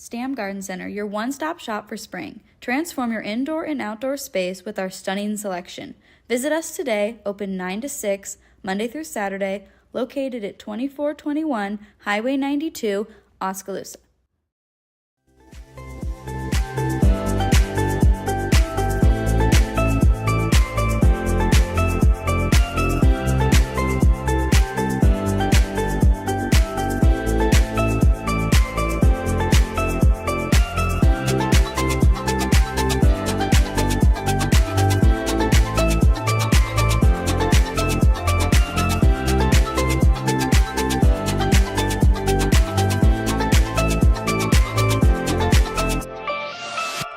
Stam Garden Center, your one-stop shop for spring. Transform your indoor and outdoor space with our stunning selection. Visit us today, open 9 to 6, Monday through Saturday, located at 2421 Highway 92, Oskaloosa.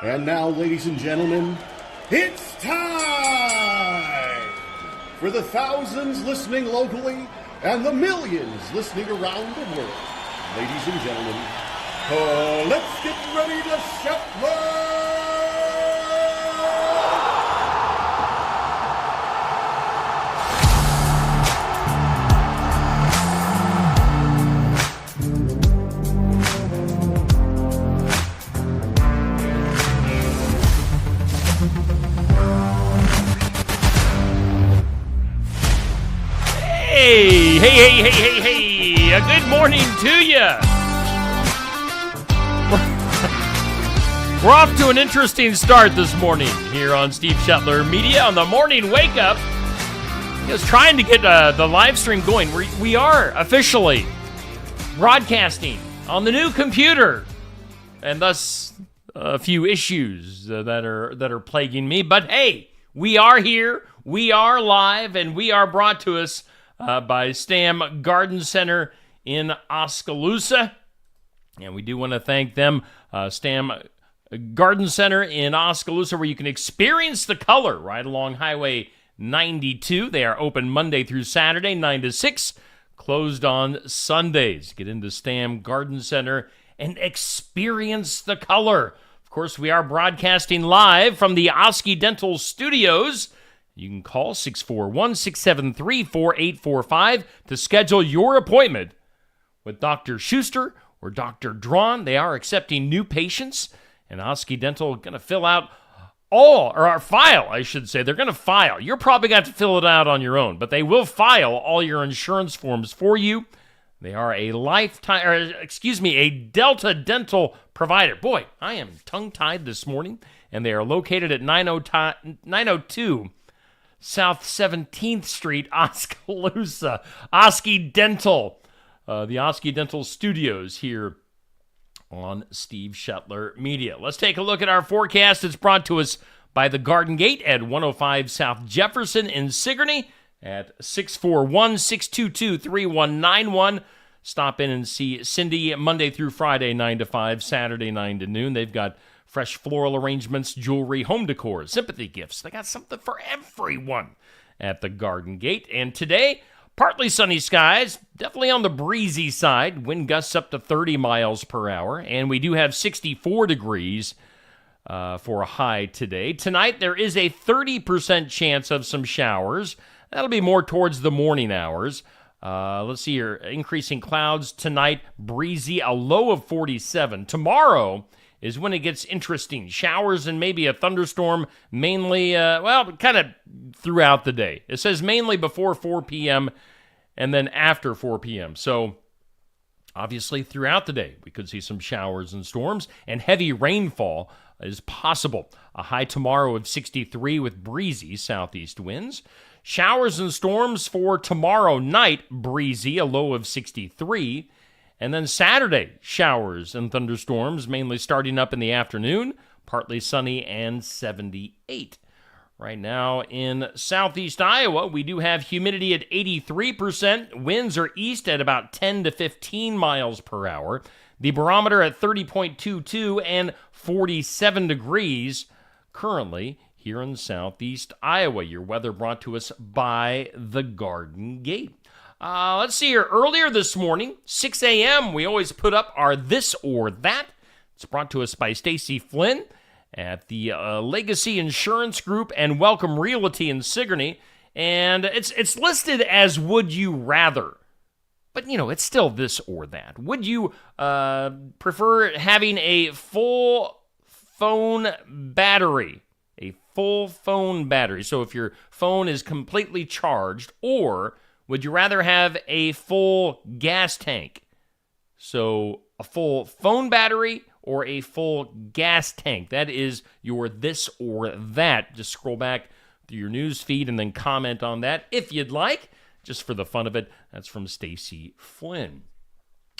And now, ladies and gentlemen, it's time for the thousands listening locally and the millions listening around the world. Ladies and gentlemen, let's get ready to Shetland! Hey, good morning to you. We're off to an interesting start this morning here on Steve Shetler Media on the Morning Wake Up. Just trying to get the live stream going. We are officially broadcasting on the new computer, and thus a few issues that are plaguing me. But hey, we are here, we are live, and we are brought to us by Stam Garden Center in Oskaloosa. And we do want to thank them, Stam Garden Center in Oskaloosa, where you can experience the color right along Highway 92. They are open Monday through Saturday, 9 to 6, closed on Sundays. Get into Stam Garden Center and experience the color. Of course, we are broadcasting live from the Oski Dental Studios. You can call 641-673-4845 to schedule your appointment with Dr. Schuster or Dr. Drawn. They are accepting new patients, and Oski Dental going to fill out file, I should say. They're going to file. You're probably going to have to fill it out on your own, but they will file all your insurance forms for you. They are a Delta Dental provider. Boy, I am tongue-tied this morning, and they are located at 902 South 17th Street, Oskaloosa. Oski Dental. The Oski Dental Studios here on Steve Shetler Media. Let's take a look at our forecast. It's brought to us by the Garden Gate at 105 South Jefferson in Sigourney at 641-622-3191. Stop in and see Cindy Monday through Friday, 9 to 5, Saturday, 9 to noon. They've got fresh floral arrangements, jewelry, home decor, sympathy gifts. They got something for everyone at the Garden Gate. And today, partly sunny skies, definitely on the breezy side. Wind gusts up to 30 miles per hour. And we do have 64 degrees for a high today. Tonight, there is a 30% chance of some showers. That'll be more towards the morning hours. Let's see here. Increasing clouds tonight, breezy, a low of 47. Tomorrow is when it gets interesting. Showers and maybe a thunderstorm, mainly, kind of throughout the day. It says mainly before 4 p.m. and then after 4 p.m. So, obviously, throughout the day, we could see some showers and storms, and heavy rainfall is possible. A high tomorrow of 63 with breezy southeast winds. Showers and storms for tomorrow night, breezy, a low of 63. And then Saturday, showers and thunderstorms, mainly starting up in the afternoon, partly sunny and 78. Right now in southeast Iowa, we do have humidity at 83%. Winds are east at about 10 to 15 miles per hour. The barometer at 30.22 and 47 degrees currently here in southeast Iowa. Your weather brought to us by the Garden Gate. Let's see here. Earlier this morning, 6 a.m., we always put up our This or That. It's brought to us by Stacy Flynn at the Legacy Insurance Group and Welcome Realty in Sigourney. And it's listed as Would You Rather. But, it's still this or that. Would you prefer having a full phone battery? A full phone battery. So if your phone is completely charged, or would you rather have a full gas tank? So a full phone battery or a full gas tank. That is your this or that. Just scroll back through your news feed and then comment on that if you'd like, just for the fun of it. That's from Stacy Flynn.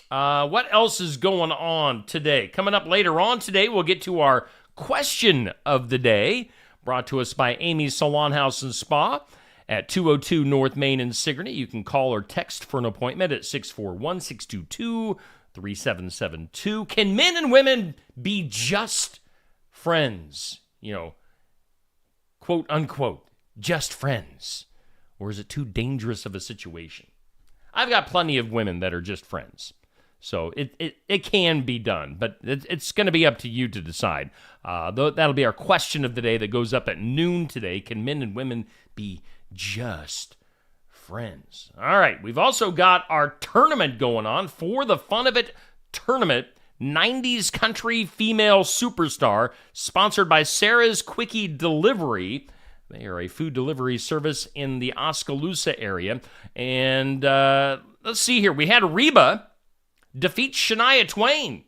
What else is going on today? Coming up later on today, we'll get to our question of the day, brought to us by Amy's Salon House and Spa at 202 North Main in Sigourney. You can call or text for an appointment at 641-622-3772. Can men and women be just friends? Quote unquote, just friends. Or is it too dangerous of a situation? I've got plenty of women that are just friends. So it can be done, but it's going to be up to you to decide. That'll be our question of the day that goes up at noon today. Can men and women be just friends? All right, we've also got our tournament going on. For the Fun of It tournament, 90s country female superstar, sponsored by Sarah's Quickie Delivery. They are a food delivery service in the Oskaloosa area. And let's see here. We had Reba defeat Shania Twain.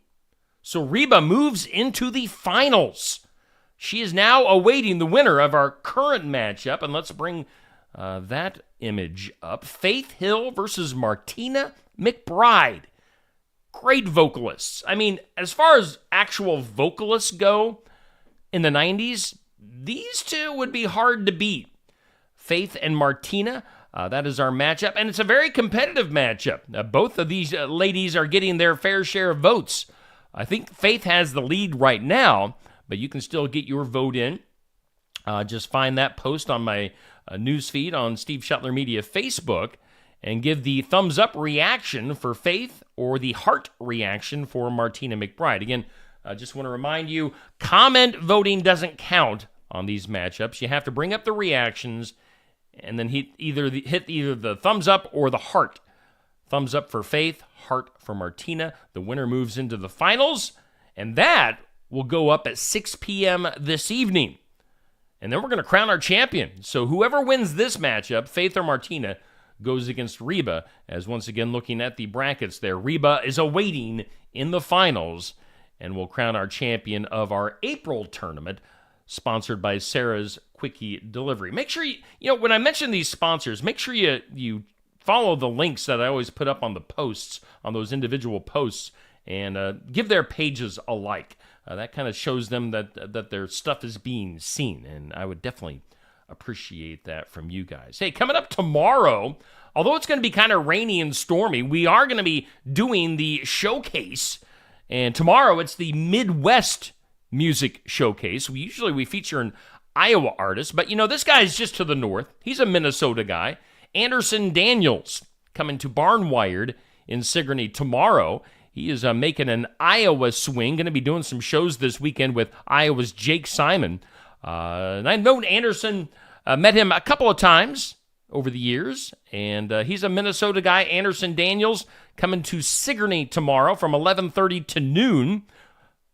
So Reba moves into the finals. She is now awaiting the winner of our current matchup. And let's bring that image up. Faith Hill versus Martina McBride. Great vocalists. I mean, as far as actual vocalists go in the 90s, these two would be hard to beat. Faith and Martina, that is our matchup, and it's a very competitive matchup. Both of these ladies are getting their fair share of votes. I think Faith has the lead right now, but you can still get your vote in. Just find that post on my news feed on Steve Shuttler Media Facebook and give the thumbs up reaction for Faith or the heart reaction for Martina McBride. Again, I just want to remind you, comment voting doesn't count on these matchups. You have to bring up the reactions and then hit either the thumbs up or the heart. Thumbs up for Faith, heart for Martina. The winner moves into the finals, and that will go up at 6 p.m. this evening. And then we're going to crown our champion. So whoever wins this matchup, Faith or Martina, goes against Reba. As once again, looking at the brackets there, Reba is awaiting in the finals, and we'll crown our champion of our April tournament, sponsored by Sarah's Quickie Delivery. Make sure when I mention these sponsors, make sure you follow the links that I always put up on the posts, on those individual posts, and give their pages a like. That kind of shows them that their stuff is being seen, and I would definitely appreciate that from you guys. Hey, coming up tomorrow, although it's going to be kind of rainy and stormy, we are going to be doing the showcase, and tomorrow it's the Midwest Music Showcase. We feature an Iowa artist, but this guy is just to the north. He's a Minnesota guy. Anderson Daniels coming to Barnwired in Sigourney tomorrow. He is making an Iowa swing, going to be doing some shows this weekend with Iowa's Jake Simon. And I've known Anderson, met him a couple of times over the years, and he's a Minnesota guy. Anderson Daniels coming to Sigourney tomorrow from 11:30 to noon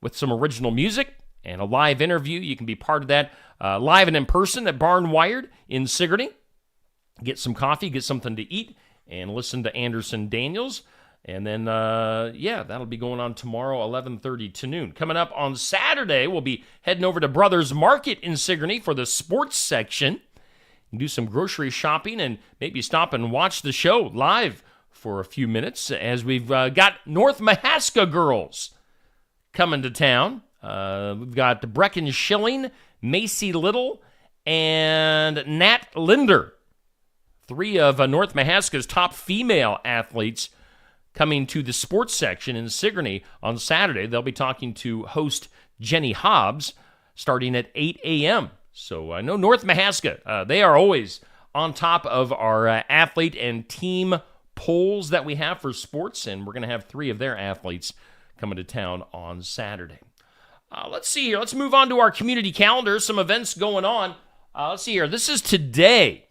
with some original music and a live interview. You can be part of that live and in person at Barnwired in Sigourney. Get some coffee, get something to eat, and listen to Anderson Daniels. And then, that'll be going on tomorrow, 11:30 to noon. Coming up on Saturday, we'll be heading over to Brothers Market in Sigourney for the sports section. Do some grocery shopping and maybe stop and watch the show live for a few minutes as we've got North Mahaska girls coming to town. We've got Brecken Schilling, Macy Little, and Nat Linder. Three of North Mahaska's top female athletes coming to the sports section in Sigourney on Saturday. They'll be talking to host Jenny Hobbs starting at 8 a.m. So I know North Mahaska, they are always on top of our athlete and team polls that we have for sports, and we're going to have three of their athletes coming to town on Saturday. Let's see here. Let's move on to our community calendar. Some events going on. Let's see here. This is today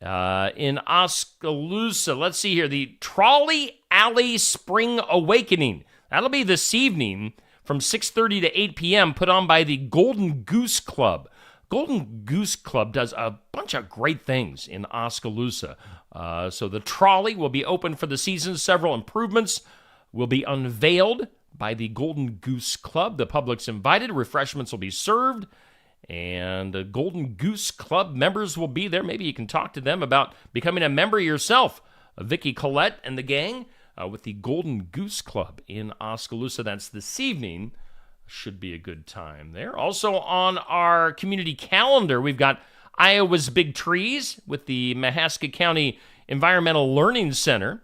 in Oskaloosa. Let's see here. The Trolley Alley Spring Awakening. That'll be this evening from 6:30 to 8 p.m., put on by the Golden Goose Club. Golden Goose Club does a bunch of great things in Oskaloosa. So the trolley will be open for the season. Several improvements will be unveiled by the Golden Goose Club. The public's invited. Refreshments will be served. And the Golden Goose Club members will be there. Maybe you can talk to them about becoming a member yourself. Vicky Collette and the gang with the Golden Goose Club in Oskaloosa. That's this evening. Should be a good time there. Also on our community calendar, we've got Iowa's Big Trees with the Mahaska County Environmental Learning Center.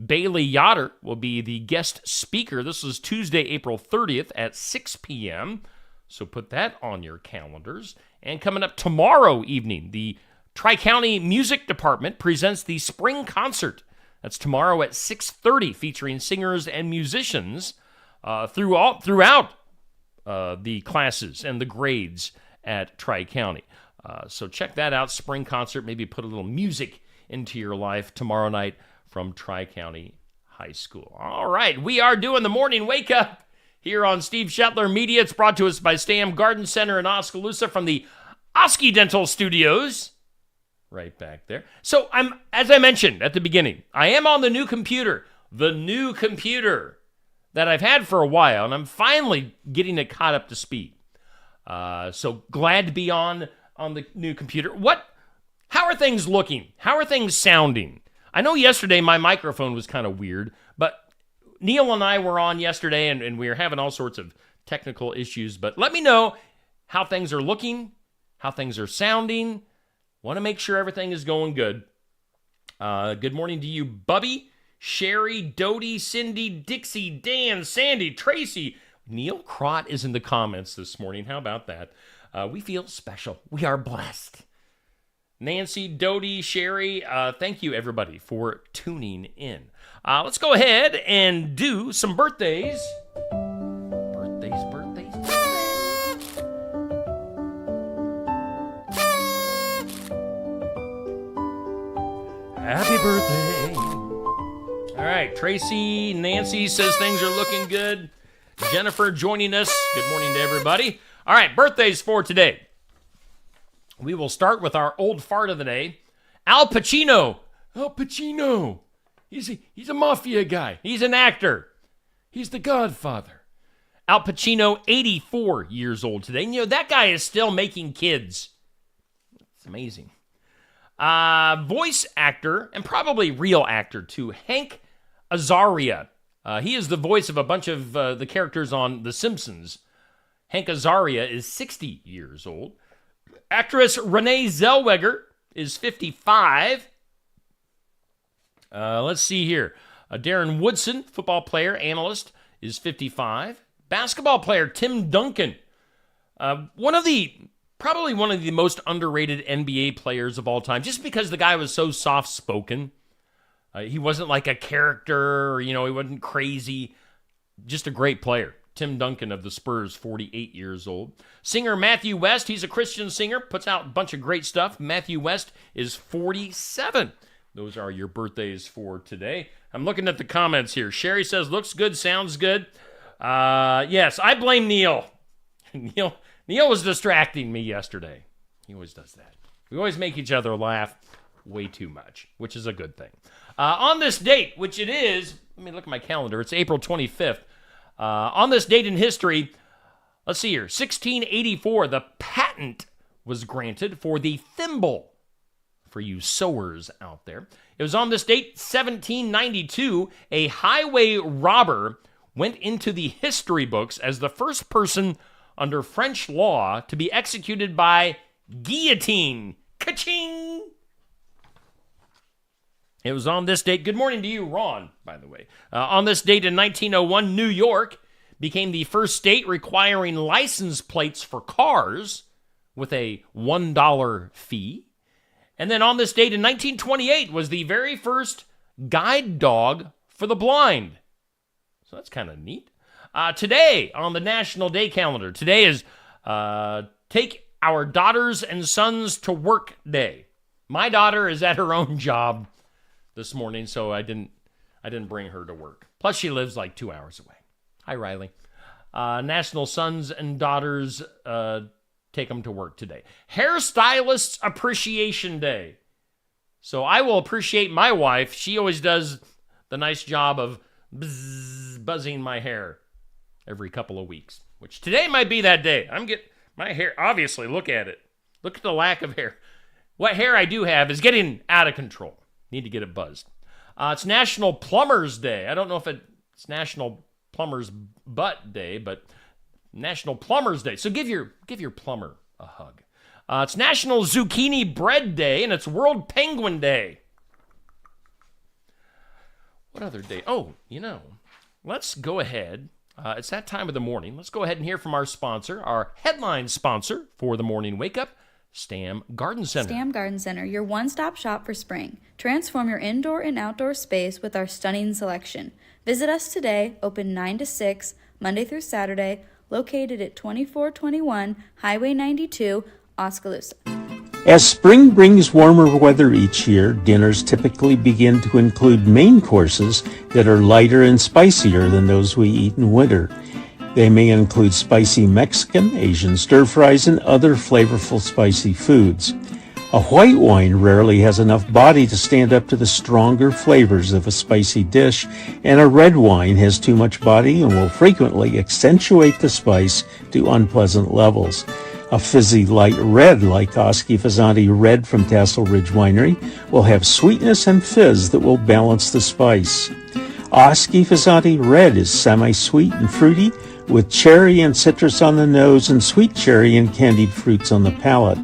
Bailey Yoder will be the guest speaker. This is Tuesday, April 30th at 6 p.m., so put that on your calendars. And coming up tomorrow evening, the Tri-County Music Department presents the Spring Concert. That's tomorrow at 6:30, featuring singers and musicians throughout the classes and the grades at Tri-County. So check that out, Spring Concert. Maybe put a little music into your life tomorrow night from Tri-County High School. All right, we are doing the Morning Wake Up here on Steve Shetler Media. It's brought to us by Stam Garden Center in Oskaloosa from the Oski Dental Studios. Right back there. So as I mentioned at the beginning, I am on the new computer that I've had for a while, and I'm finally getting it caught up to speed. So glad to be on the new computer. How are things looking? How are things sounding? I know yesterday my microphone was kind of weird, but Neil and I were on yesterday, and we were having all sorts of technical issues. But let me know how things are looking, how things are sounding. Want to make sure everything is going good. Good morning to you, Bubby, Sherry, Dodie, Cindy, Dixie, Dan, Sandy, Tracy. Neil Crott is in the comments this morning. How about that? We feel special. We are blessed. Nancy, Dodie, Sherry, thank you, everybody, for tuning in. Let's go ahead and do some birthdays. Birthdays. Happy birthday. All right, Tracy, Nancy says things are looking good. Jennifer joining us. Good morning to everybody. All right, birthdays for today. We will start with our old fart of the day, Al Pacino. Al Pacino. He's a mafia guy. He's an actor. He's the Godfather. Al Pacino, 84 years old today. And, that guy is still making kids. It's amazing. Voice actor, and probably real actor too, Hank Azaria. He is the voice of a bunch of the characters on The Simpsons. Hank Azaria is 60 years old. Actress Renee Zellweger is 55. Let's see here. Darren Woodson, football player, analyst, is 55. Basketball player Tim Duncan, probably one of the most underrated NBA players of all time, just because the guy was so soft-spoken. He wasn't like a character, or, he wasn't crazy. Just a great player. Tim Duncan of the Spurs, 48 years old. Singer Matthew West, he's a Christian singer, puts out a bunch of great stuff. Matthew West is 47. Those are your birthdays for today. I'm looking at the comments here. Sherry says, looks good, sounds good. Yes, I blame Neil. Neil was distracting me yesterday. He always does that. We always make each other laugh way too much, which is a good thing. On this date, which it is, let me look at my calendar. It's April 25th. On this date in history, let's see here, 1684, the patent was granted for the thimble, for you sewers out there. It was on this date, 1792, a highway robber went into the history books as the first person under French law to be executed by guillotine. Ka-ching! It was on this date. Good morning to you, Ron, by the way. On this date in 1901, New York became the first state requiring license plates for cars with a $1 fee. And then on this date in 1928 was the very first guide dog for the blind. So that's kind of neat. Today on the National Day calendar, today is Take Our Daughters and Sons to Work Day. My daughter is at her own job this morning, so I didn't I didn't bring her to work. Plus, she lives like 2 hours away. Hi, Riley. National Sons and Daughters take them to work today. Hairstylists Appreciation Day. So I will appreciate my wife. She always does the nice job of buzzing my hair every couple of weeks, which today might be that day. I'm getting my hair, obviously, look at it. Look at the lack of hair. What hair I do have is getting out of control. Need to get it buzzed. It's National Plumbers Day. I don't know if it's National Plumber's Butt Day, but National Plumbers Day. So give your plumber a hug. It's National Zucchini Bread Day, and it's World Penguin Day. What other day? Oh, let's go ahead. It's that time of the morning. Let's go ahead and hear from our sponsor, our headline sponsor for the morning wake up, Stam Garden Center. Stam Garden Center, your one-stop shop for spring. Transform your indoor and outdoor space with our stunning selection. Visit us today, open 9 to 6, Monday through Saturday, located at 2421 Highway 92, Oskaloosa. As spring brings warmer weather each year, dinners typically begin to include main courses that are lighter and spicier than those we eat in winter. They may include spicy Mexican, Asian stir-fries, and other flavorful spicy foods. A white wine rarely has enough body to stand up to the stronger flavors of a spicy dish, and a red wine has too much body and will frequently accentuate the spice to unpleasant levels. A fizzy light red like Oski Fasanti Red from Tassel Ridge Winery will have sweetness and fizz that will balance the spice. Oski Fasanti Red is semi-sweet and fruity, with cherry and citrus on the nose and sweet cherry and candied fruits on the palate.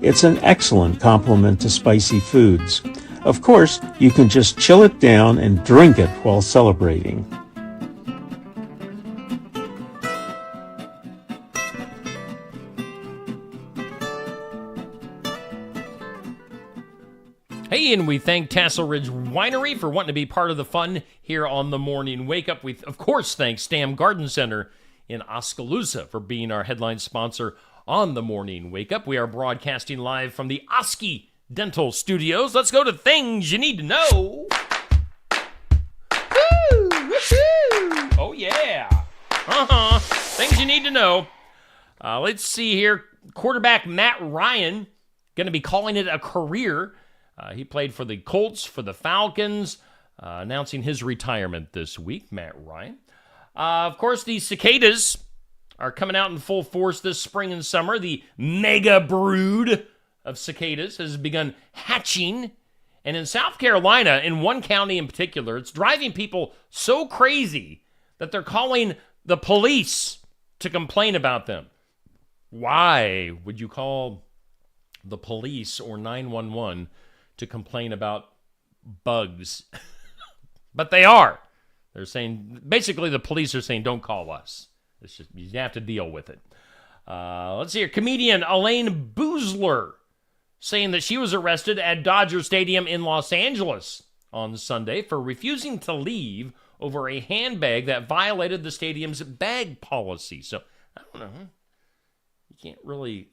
It's an excellent complement to spicy foods. Of course, you can just chill it down and drink it while celebrating. Hey, and we thank Tassel Ridge Winery for wanting to be part of the fun here on the Morning Wake Up. We, of course, thank Stam Garden Center in Oskaloosa for being our headline sponsor on the Morning Wake Up. We are broadcasting live from the Oski Dental Studios. Let's go to things you need to know. Woo! Woo-hoo! Oh, yeah. Things you need to know. Let's see here. Quarterback Matt Ryan going to be calling it a career. He played for the Colts, for the Falcons, announcing his retirement this week, Matt Ryan. Of course, the cicadas are coming out in full force this spring and summer. The mega brood of cicadas has begun hatching. And in South Carolina, in one county in particular, it's driving people so crazy that they're calling the police to complain about them. Why would you call the police or 911 to complain about bugs? But they are. They're saying, basically the police are saying, don't call us. It's just, you have to deal with it. Let's see here. Comedian Elaine Boozler saying that she was arrested at Dodger Stadium in Los Angeles on Sunday for refusing to leave over a handbag that violated the stadium's bag policy. So, I don't know. You can't really,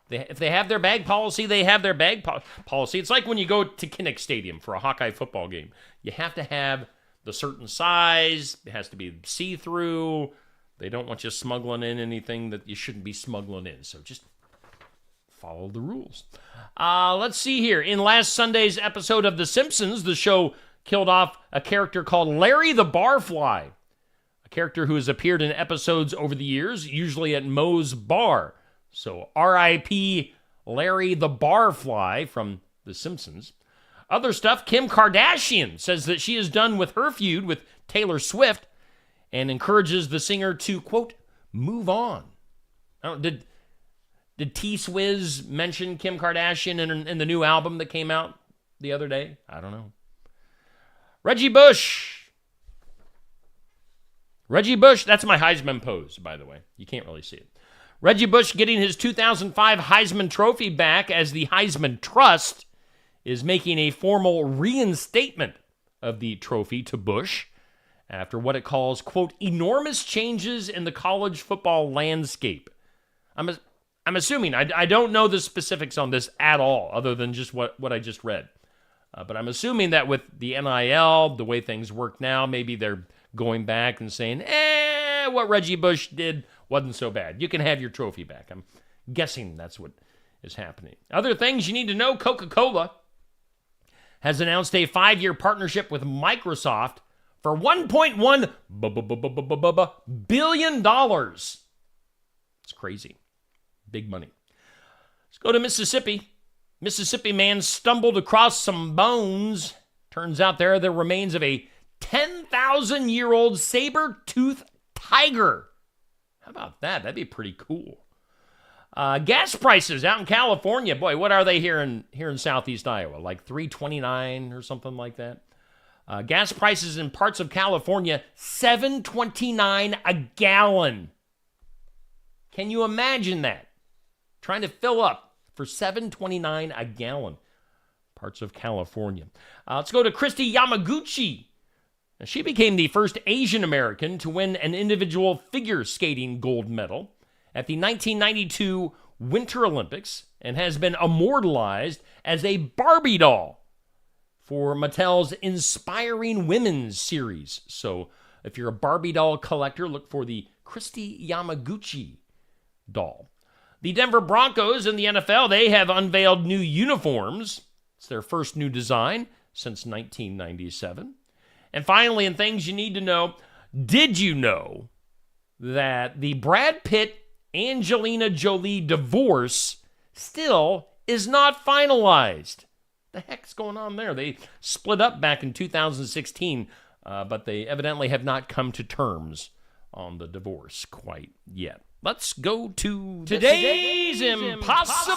if they have their bag policy, they have their bag policy. It's like when you go to Kinnick Stadium for a Hawkeye football game. You have to have the certain size. It has to be see-through. They don't want you smuggling in anything that you shouldn't be smuggling in. So just follow the rules. Let's see here. In last Sunday's episode of The Simpsons, the show killed off a character called Larry the Barfly, a character who has appeared in episodes over the years, usually at Moe's Bar. So R.I.P. Larry the Barfly from The Simpsons. Other stuff, Kim Kardashian says that she is done with her feud with Taylor Swift and encourages the singer to, quote, move on. Did T-Swizz mention Kim Kardashian in the new album that came out the other day? I don't know. Reggie Bush, that's my Heisman pose, by the way. You can't really see it. Reggie Bush getting his 2005 Heisman Trophy back as the Heisman Trust is making a formal reinstatement of the trophy to Bush after what it calls, quote, enormous changes in the college football landscape. I'm assuming, I don't know the specifics on this at all, other than just what I just read. But I'm assuming that with the NIL, the way things work now, maybe they're going back and saying, what Reggie Bush did wasn't so bad. You can have your trophy back. I'm guessing that's what is happening. Other things you need to know, Coca-Cola has announced a 5-year partnership with Microsoft for $1.1 billion. It's crazy. Big money. Let's go to Mississippi. Mississippi man stumbled across some bones. Turns out there are the remains of a 10,000-year-old saber-toothed tiger. How about that? That'd be pretty cool. Gas prices out in California. Boy, what are they here in southeast Iowa? Like $3.29 or something like that. Gas prices in parts of California, $7.29 a gallon. Can you imagine that? Trying to fill up for $7.29 a gallon. Parts of California. Let's go to Kristi Yamaguchi. Now, she became the first Asian American to win an individual figure skating gold medal at the 1992 Winter Olympics and has been immortalized as a Barbie doll for Mattel's Inspiring Women's series. So if you're a Barbie doll collector, look for the Kristi Yamaguchi doll. The Denver Broncos in the NFL, they have unveiled new uniforms. It's their first new design since 1997. And finally, in things you need to know, did you know that the Brad Pitt-Angelina Jolie divorce still is not finalized? The heck's going on there? They split up back in 2016, but they evidently have not come to terms on the divorce quite yet. Let's go to today's Impossible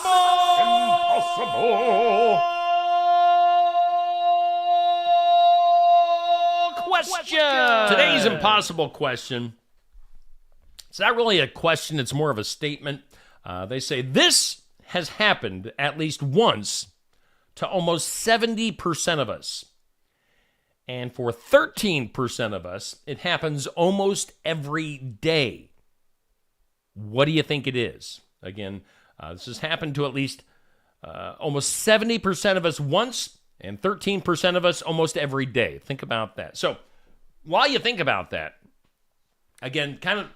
question. Today's impossible question. It's not really a question, it's more of a statement. They say this has happened at least once to almost 70% of us. And for 13% of us, it happens almost every day. What do you think it is? Again, this has happened to at least almost 70% of us once, and 13% of us almost every day. Think about that. So while you think about that, again, kind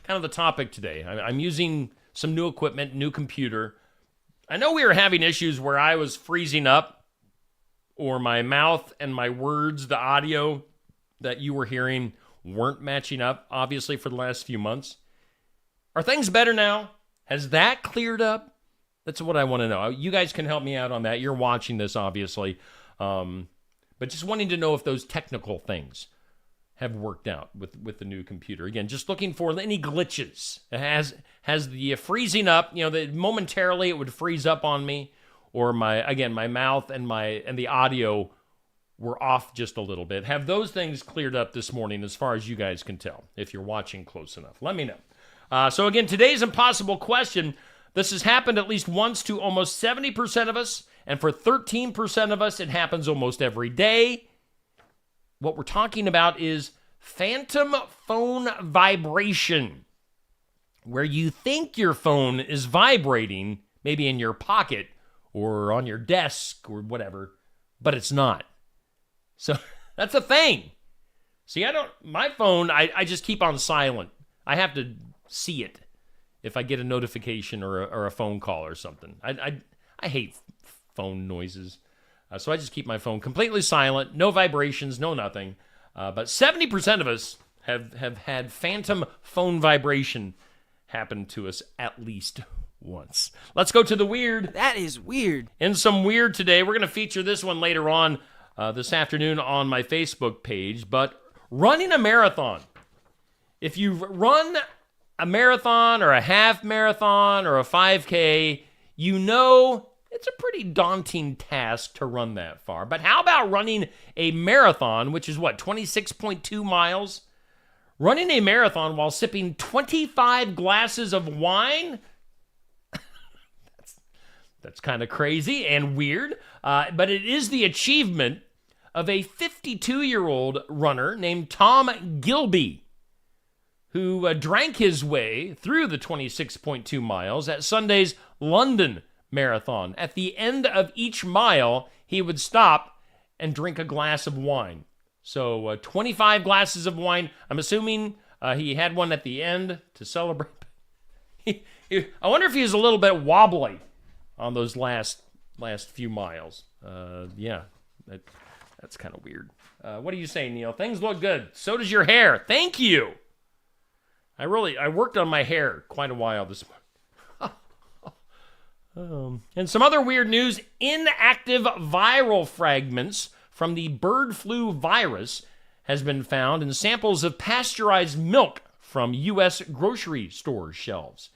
of the topic today. I'm using some new equipment, new computer. I know we were having issues where I was freezing up, or my mouth and my words, the audio that you were hearing weren't matching up, obviously, for the last few months. Are things better now? Has that cleared up? That's what I want to know. You guys can help me out on that. You're watching this, obviously. But just wanting to know if those technical things have worked out with the new computer. Again, just looking for any glitches. Has the freezing up, that momentarily it would freeze up on me, or my mouth and the audio were off just a little bit. Have those things cleared up this morning as far as you guys can tell, if you're watching close enough? Let me know. So again, today's impossible question. This has happened at least once to almost 70% of us, and for 13% of us, it happens almost every day. What we're talking about is phantom phone vibration, where you think your phone is vibrating, maybe in your pocket or on your desk or whatever, but it's not. So that's a thing. See, my phone, I just keep on silent. I have to see it if I get a notification or a phone call or something. I hate phone noises. So I just keep my phone completely silent, no vibrations, no nothing. But 70% of us have had phantom phone vibration happen to us at least once. Let's go to the weird. That is weird. In some weird today, we're going to feature this one later on this afternoon on my Facebook page. But running a marathon. If you've run a marathon or a half marathon or a 5K, you know it's a pretty daunting task to run that far. But how about running a marathon, which is 26.2 miles? Running a marathon while sipping 25 glasses of wine? That's kind of crazy and weird. But it is the achievement of a 52-year-old runner named Tom Gilby, who drank his way through the 26.2 miles at Sunday's London Marathon. At the end of each mile, he would stop and drink a glass of wine. So 25 glasses of wine. I'm assuming he had one at the end to celebrate. I wonder if he was a little bit wobbly on those last few miles. Yeah, that's kind of weird. What do you say, Neil? Things look good. So does your hair. Thank you. I worked on my hair quite a while this morning. And some other weird news. Inactive viral fragments from the bird flu virus has been found in samples of pasteurized milk from U.S. grocery store shelves.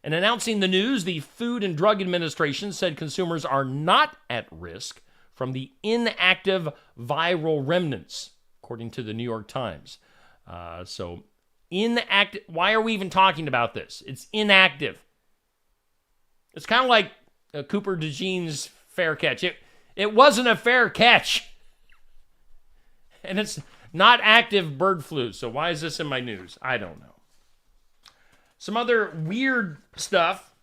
And announcing the news, the Food and Drug Administration said consumers are not at risk from the inactive viral remnants, according to the New York Times. So inactive, why are we even talking about this? It's inactive. It's kind of like Cooper DeJean's fair catch. It wasn't a fair catch. And it's not active bird flu. So why is this in my news? I don't know. Some other weird stuff.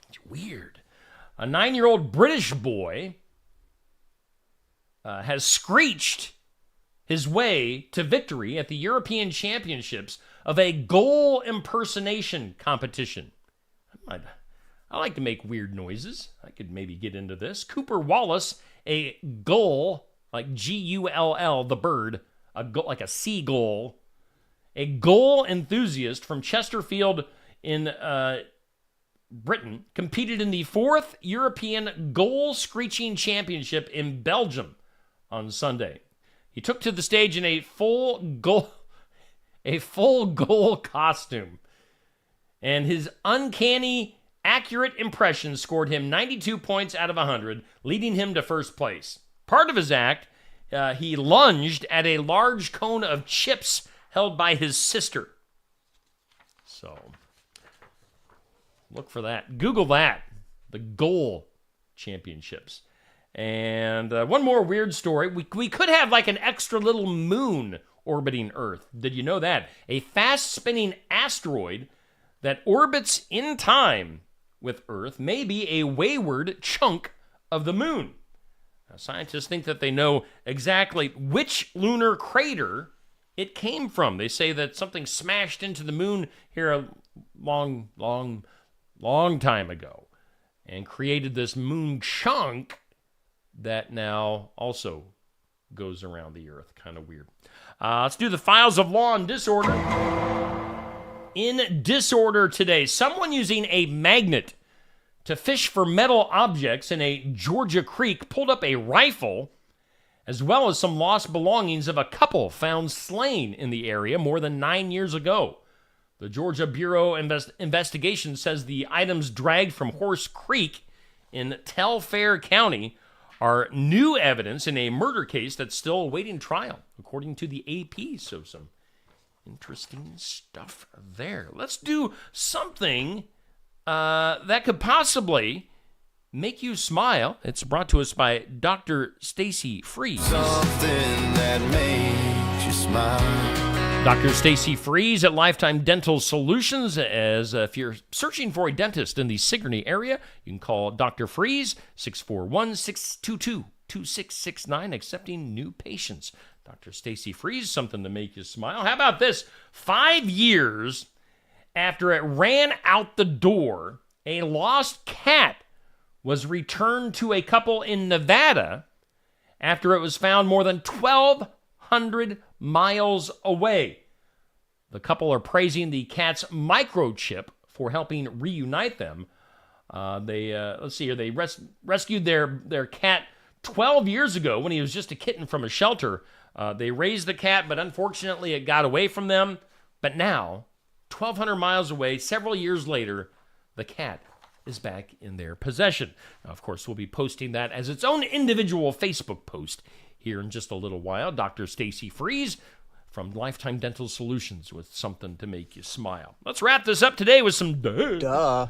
It's weird. A 9-year-old British boy has screeched his way to victory at the European Championships of a goal impersonation competition. I like to make weird noises. I could maybe get into this. Cooper Wallace, a gull, like Gull, the bird, a gull, like a seagull, a goal enthusiast from Chesterfield in Britain, competed in the 4th European Goal Screeching Championship in Belgium on Sunday. He took to the stage in a full goal costume, and his uncanny, accurate impression scored him 92 points out of 100, leading him to first place. Part of his act, he lunged at a large cone of chips held by his sister. So, look for that. Google that. The Goal Championships. And one more weird story. We could have like an extra little moon orbiting Earth. Did you know that? A fast-spinning asteroid that orbits in time with Earth may be a wayward chunk of the moon. Now, scientists think that they know exactly which lunar crater it came from. They say that something smashed into the moon here a long time ago and created this moon chunk that now also goes around the Earth. Kind of weird. Let's do the files of law and disorder. In disorder today, someone using a magnet to fish for metal objects in a Georgia creek pulled up a rifle, as well as some lost belongings of a couple found slain in the area more than 9 years ago. The Georgia Bureau Investigation says the items dragged from Horse Creek in Telfair County are new evidence in a murder case that's still awaiting trial, according to the AP. So some interesting stuff there. Let's do something that could possibly make you smile. It's brought to us by Dr. Stacy Freeze. Something that makes you smile. Dr. Stacy Freeze at Lifetime Dental Solutions. As if you're searching for a dentist in the Sigourney area, you can call Dr. Freeze, 641-622-2669, accepting new patients. Dr. Stacy Freeze, something to make you smile. How about this? 5 years after it ran out the door, a lost cat was returned to a couple in Nevada after it was found more than 1,200 miles away. The couple are praising the cat's microchip for helping reunite them. They rescued their cat 12 years ago when he was just a kitten from a shelter. They raised the cat, but unfortunately it got away from them. But now, 1,200 miles away, several years later, the cat is back in their possession. Now, of course, we'll be posting that as its own individual Facebook post here in just a little while. Dr. Stacy Freeze from Lifetime Dental Solutions with something to make you smile. Let's wrap this up today with some duh.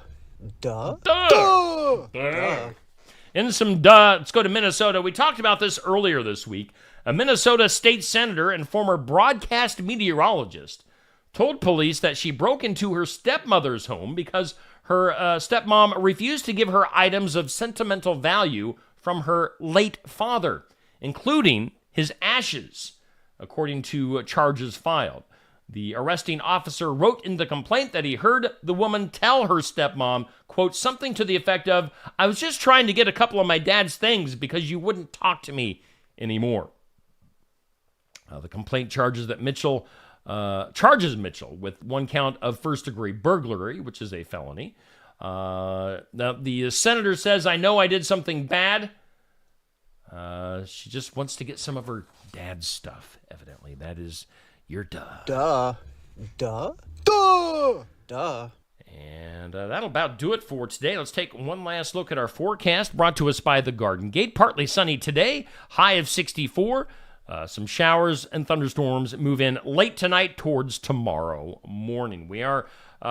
In some duh, let's go to Minnesota. We talked about this earlier this week. A Minnesota state senator and former broadcast meteorologist told police that she broke into her stepmother's home because her stepmom refused to give her items of sentimental value from her late father. including his ashes, according to charges filed. The arresting officer wrote in the complaint that he heard the woman tell her stepmom, quote, something to the effect of, "I was just trying to get a couple of my dad's things because you wouldn't talk to me anymore." The complaint charges Mitchell with one count of first-degree burglary, which is a felony. Now, the senator says, "I know I did something bad." She just wants to get some of her dad's stuff, evidently. That is your duh. Duh. And that'll about do it for today. Let's take one last look at our forecast, brought to us by the Garden Gate. Partly sunny today, high of 64. Some showers and thunderstorms move in late tonight towards tomorrow morning. We are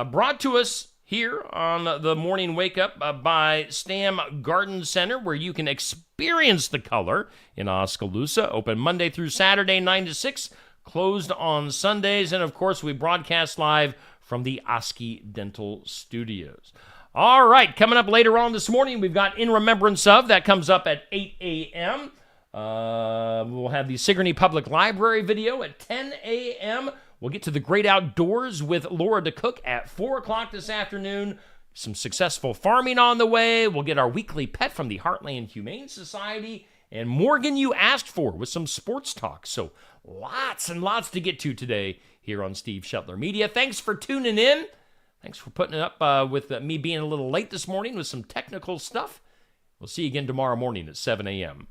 brought to us here on the Morning Wake Up by Stam Garden Center, where you can experience the color in Oskaloosa. Open Monday through Saturday, 9 to 6, closed on Sundays. And, of course, we broadcast live from the Oski Dental Studios. All right, coming up later on this morning, we've got In Remembrance Of. That comes up at 8 a.m. We'll have the Sigourney Public Library video at 10 a.m. We'll get to the great outdoors with Laura DeCook at 4 o'clock this afternoon. Some successful farming on the way. We'll get our weekly pet from the Heartland Humane Society. And Morgan You Asked For with some sports talk. So lots and lots to get to today here on Steve Shetler Media. Thanks for tuning in. Thanks for putting up with me being a little late this morning with some technical stuff. We'll see you again tomorrow morning at 7 a.m.